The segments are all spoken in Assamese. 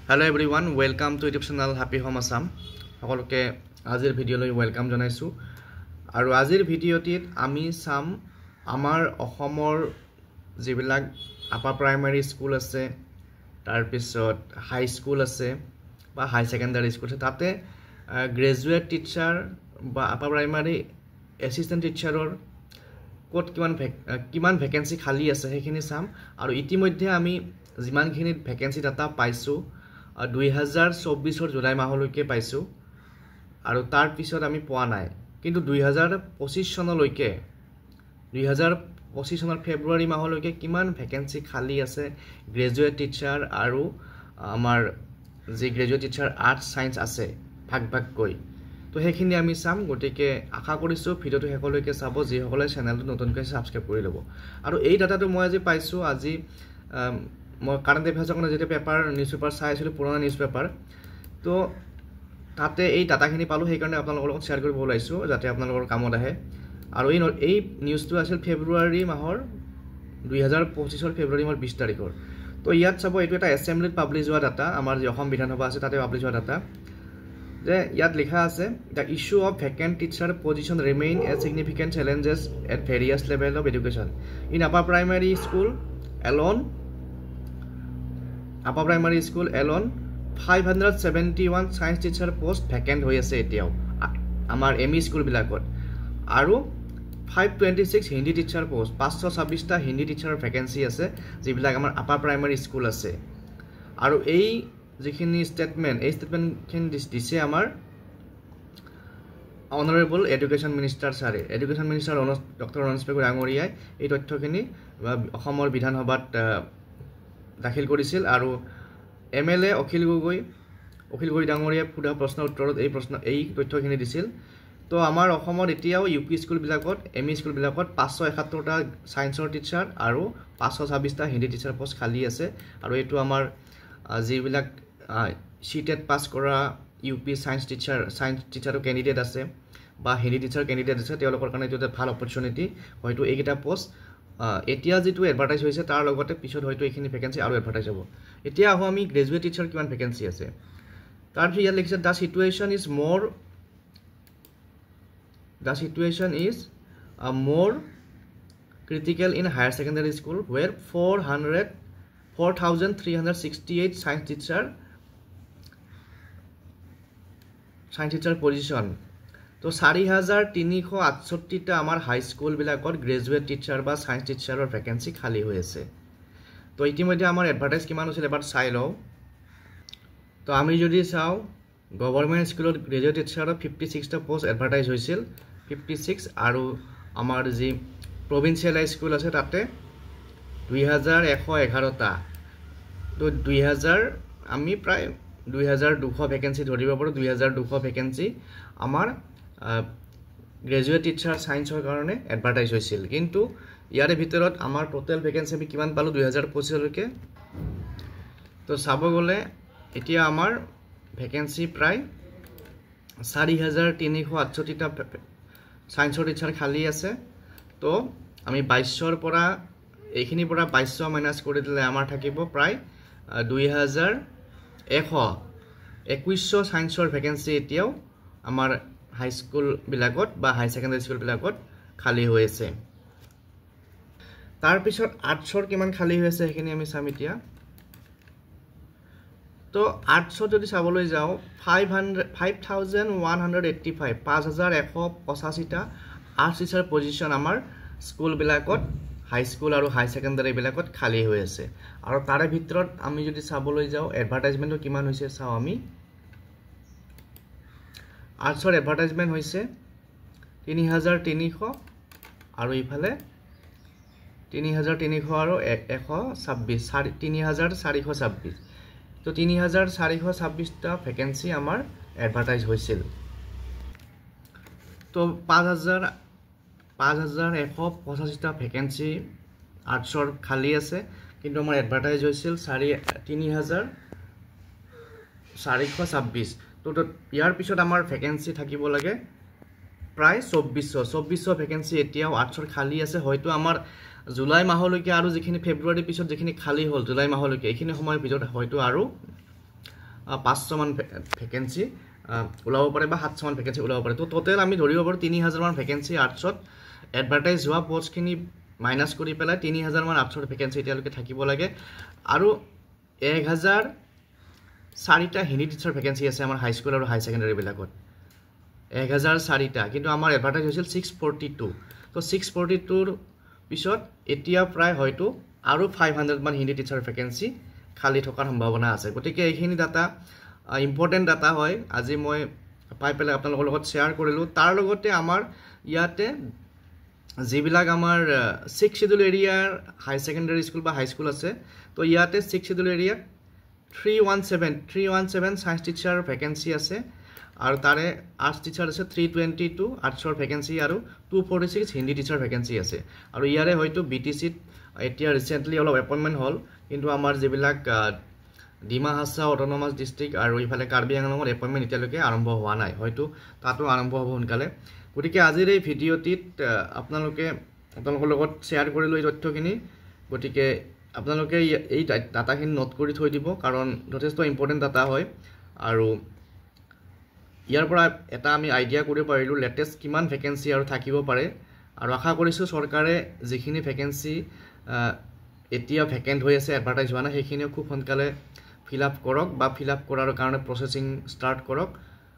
Hello everyone, welcome to YouTube channel Happy Home Assam. সকলোকে আজিৰ ভিডিঅ'লৈ ওয়েলকাম জনাইছো আৰু আজিৰ ভিডিঅ'টিত আমি চাম আমাৰ অসমৰ যিবিলাক আপাৰ প্ৰাইমাৰী স্কুল আছে তাৰ পিছত হাই স্কুল আছে বা হাই সেকেন্ডাৰী স্কুল আছে তাতে গ্ৰেজুৱেট টিচাৰ বা আপাৰ প্ৰাইমাৰী এসিস্ট্যান্ট টিচাৰৰ কোট কিমান ভ্যাকেন্সি খালি আছে সেইখিনি চাম আৰু ইতিমধ্যে আমি যিমানখিনি ভ্যাকেন্সি ডাটা পাইছো 2024 জুলাই মাহলৈকে পাইছো আৰু তাৰ পিছত আমি পোৱা নাই কিন্তু 2025 চনলৈকে 2025 চনৰ ফেব্ৰুৱাৰী মাহলৈকে কিমান ভ্যাকেন্সি খালি আছে গ্ৰেজুৱেট টিচাৰ আৰু আমাৰ যি গ্ৰেজুৱেট টিচাৰ আৰ্টছ সায়েন্স আছে ভাগ তো সেইখিনি আমি চাম গটিকে আশা কৰিছো ভিডিওটো শেষলৈকে চাব যি সকলে চেনেলটো নতুনকৈ সাবস্ক্ৰাইব কৰি লব আৰু এই ডাটাটো মই আজি পাইছো আজি মই কাৰেন্ট এফেয়াৰ্ছৰ কাৰণে যেটা পেপাৰ নিউজ পেপাৰ চাইছিলো পুৰণা নিউজ পেপাৰ তো তাতে এই ডাটাখিনি পালো সেই কাৰণে আপোনালোকৰ লগত শেয়াৰ কৰিব ওলাইছো যাতে আপোনালোকৰ কামত আহে আৰু এই নিউজটো আছিল ফেব্ৰুৱাৰী মাহৰ 2025 ফেব্ৰুৱাৰী মাহৰ 20 তাৰিখৰ তো ইয়াত চাব এটো এটা এসেম্বলিত পাবলিশ হোৱা ডাটা আমাৰ যে অসম বিধানসভা আছে তাতে পাবলিশ হোৱা ডাটা যে ইয়াত লিখা আছে the issue of vacant teacher position remain as significant challenges at various level of education in upper primary school alone 571 science teacher post vacant হৈ আছে এতিয়াও আমাৰ এমই স্কুল বিলাকত আৰু 526 হিন্দী টিচাৰ পোষ্ট 526 টা হিন্দী টিচাৰৰ ভ্যাকেন্সি আছে যিবিলাক আমাৰ আপাৰ প্ৰাইমাৰী স্কুল আছে আৰু এই যিখিনি স্টেটমেন্ট খিনি দিছে আমাৰ অনাৰেবল এডুকেশ্যন মিনিষ্টাৰ ছাৰে এডুকেশ্যন মিনিষ্টাৰ ডক্টৰ ৰনজ পেগুৰ আঙৰিয়াই এই তথ্যখিনি অসমৰ বিধানসভাত দাখিল কৰিছিল আৰু এমএলএ অখিল গগৈ ডাঙৰীয়াই পুৰা প্ৰশ্ন উত্তৰত এই তথ্যখিনি দিছিল তো আমাৰ অসমত এতিয়াও ইউপি স্কুল বিলাকত এমই স্কুল বিলাকত 571 টা সায়েন্সৰ টিচাৰ আৰু 526 টা হিন্দী টিচাৰ পোষ্ট খালি আছে আৰু এটো আমাৰ যিবিলাক সিটেট পাস কৰা ইউপি সায়েন্স টিচাৰৰ ক্যান্ডিডেট আছে বা হিন্দী টিচাৰ ক্যান্ডিডেট আছে তেওঁলোকৰ কাৰণে এটা ভাল অপৰচুনিটি হয়তো এইটা পোষ্ট এতিয়া যেটো এডভাৰটাইজ হৈছে তাৰ লগতে পিছত হয়তো এইখিনি ভ্যাকেন্সি আৰু এডভাৰটাইজ হ'ব এতিয়া আহো আমি গ্ৰেজুৱেট টিচাৰ কিমান ভ্যাকেন্সি আছে তাৰ পিছত ইয়াত লিখিছে the situation is more critical in higher secondary school where 4368 science teacher position তো 4368 টা আমাৰ হাই স্কুল বিলাকত গ্ৰেজুৱেট টিচাৰ বা সায়েন্স টিচাৰৰ ভ্যাকেন্সি খালি হৈ আছে তো ইতিমধ্যে আমাৰ এডভাৰটাইজ কিমান হৈছিল এবাৰ চাই লও তো আমি যদি চাও গভৰ্ণমেণ্ট স্কুলত গ্ৰেজুৱেট টিচাৰৰ 56 টা পোষ্ট এডভাৰটাইজ হৈছিল 56 আৰু আমাৰ যি প্ৰভিন্সিয়েল স্কুল আছে তাতে 2111 টা তো 2000 আমি প্ৰায় 2200 ভ্যাকেন্সি ধৰিব পাৰো 2200 ভ্যাকেন্সি আমাৰ গ্ৰেজুৱেট টিচাৰ সায়েন্সৰ কাৰণে এডভাৰটাইজ হৈছিল কিন্তু ইয়াৰে ভিতৰত আমাৰ টোটাল ভ্যাকেন্সি আমি কিমান পালো 2025 লৈকে তো চাব গলে এতিয়া আমাৰ ভ্যাকেন্সি প্ৰায় 4368 টা সায়েন্সৰ টিচাৰ খালি আছে তো আমি 2200 ৰ পৰা এইখিনিৰ পৰা 2200 মাইনাস কৰি দিলে আমাৰ থাকিব প্ৰায় 2100 সায়েন্সৰ ভ্যাকেন্সি এতিয়াও আমাৰ হাই স্কুল বিলাকত বা হাই সেকেন্ডাৰী স্কুল বিলাকত খালি হৈ আছে তাৰ পিছত আৰ্টছৰ কিমান খালি হৈ আছে সেইখিনি আমি চাম এতিয়া তো আৰ্টছৰ যদি চাবলৈ যাও 5185 টা আৰ্টছ টিচাৰ পজিশন আমাৰ স্কুল বিলাকত হাই স্কুল আৰু হাই সেকেন্ডাৰী বিলাকত খালি হৈ আছে আৰু তাৰে ভিতৰত আমি যদি চাবলৈ যাও এডভাৰটাইজমেন্টটো কিমান হৈছে চাও আমি আৰ্টছৰ এডভাৰটাইজমেন্ট হৈছে 3300 আৰু ইফালে 3300 আৰু 126 3426 তো 3426 টা ভ্যাকেন্সি আমাৰ এডভাৰটাইজ হৈছিল তো 5185 টা ভ্যাকেন্সি আৰ্টছৰ খালি আছে কিন্তু আমাৰ এডভাৰটাইজ হৈছিল 3426 তো ইয়াৰ পিছত আমাৰ ভ্যাকেন্সি থাকিব লাগে প্ৰায় 2400 ভ্যাকেন্সি এতিয়াও আৰ্টছৰ খালি আছে হয়তো আমাৰ জুলাই মাহলৈকে আৰু যিখিনি ফেব্ৰুৱাৰী পিছত যিখিনি খালি হল জুলাই মাহলৈকে এইখিনি সময়ৰ ভিতৰত হয়তো আৰু 500 মান ভেকেন্সি ওলাব পাৰে বা 700 মান ভেকেন্সি ওলাব পাৰে। তো টোটেল আমি ধৰিব পাৰোঁ 3000 মান ভেকেন্সি আৰ্টছত এডভাৰটাইজ হোৱা পোষ্টখিনি মাইনাছ কৰি পেলাই 3000 মান আৰ্টছৰ ভেকেন্সি এতিয়ালৈকে থাকিব লাগে। আৰু 1004টা হিন্দী টিচাৰ ভেকেন্সি আছে আমাৰ হাইস্কুল আৰু হাই ছেকেণ্ডেৰীবিলাকত 1004টা, কিন্তু আমাৰ এডভাৰটাইজ হৈছিল 642। তো 642ৰ পিছত এতিয়া প্ৰায় হয়তো আৰু 500 মান হিন্দী টিচাৰ ভেকেন্সি খালী থকাৰ সম্ভাৱনা আছে। গতিকে এইখিনি ডাটা ইম্পৰ্টেণ্ট ডাটা হয়, আজি মই পাই পেলাই আপোনালোকৰ লগত শ্বেয়াৰ কৰিলোঁ। তাৰ লগতে আমাৰ ইয়াতে যিবিলাক আমাৰ 6 শিডিউল এৰিয়াৰ হাই ছেকেণ্ডেৰী স্কুল বা হাইস্কুল আছে, তো ইয়াতে 6 শিডিউল এৰিয়াত 317 ছায়েন্স টিচাৰ ভেকেন্সি আছে, আৰু তাৰে আৰ্টছ টিচাৰ আছে 322 আৰ্টছৰ ভেকেন্সি, আৰু 246 হিন্দী টিচাৰ ভেকেন্সি আছে। আৰু ইয়াৰে হয়তো BTCত এতিয়া ৰিচেণ্টলি অলপ এপইণ্টমেণ্ট হ'ল, কিন্তু আমাৰ যিবিলাক ডিমা হাছাও অট'নমাছ ডিষ্ট্ৰিক্ট আৰু ইফালে কাৰ্বি আংলঙৰ এপইণ্টমেণ্ট এতিয়ালৈকে আৰম্ভ হোৱা নাই, হয়তো তাতো আৰম্ভ হ'ব সোনকালে। গতিকে আজিৰ এই ভিডিঅ'টিত আপোনালোকৰ লগত শ্বেয়াৰ কৰিলোঁ এই তথ্যখিনি। গতিকে আপোনালোকে এই ডাটাখিনি নোট কৰি থৈ দিব, কাৰণ যথেষ্ট ইম্পৰ্টেণ্ট ডাটা হয়। আৰু ইয়াৰ পৰা এটা আমি আইডিয়া কৰিব পাৰিলোঁ লেটেষ্ট কিমান ভেকেন্সি আৰু থাকিব পাৰে। আৰু আশা কৰিছোঁ চৰকাৰে যিখিনি ভেকেন্সি এতিয়া ভেকেণ্ট হৈ আছে, এডভাৰটাইজ হোৱা নাই, সেইখিনিও খুব সোনকালে ফিল আপ কৰক বা ফিল আপ কৰাৰ কাৰণে প্ৰচেছিং ষ্টাৰ্ট কৰক।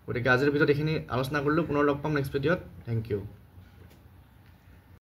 গতিকে আজিৰ ভিডিঅ'ত এইখিনি আলোচনা কৰিলোঁ। পুনৰ লগ পাম নেক্সট ভিডিঅ'ত। Thank U.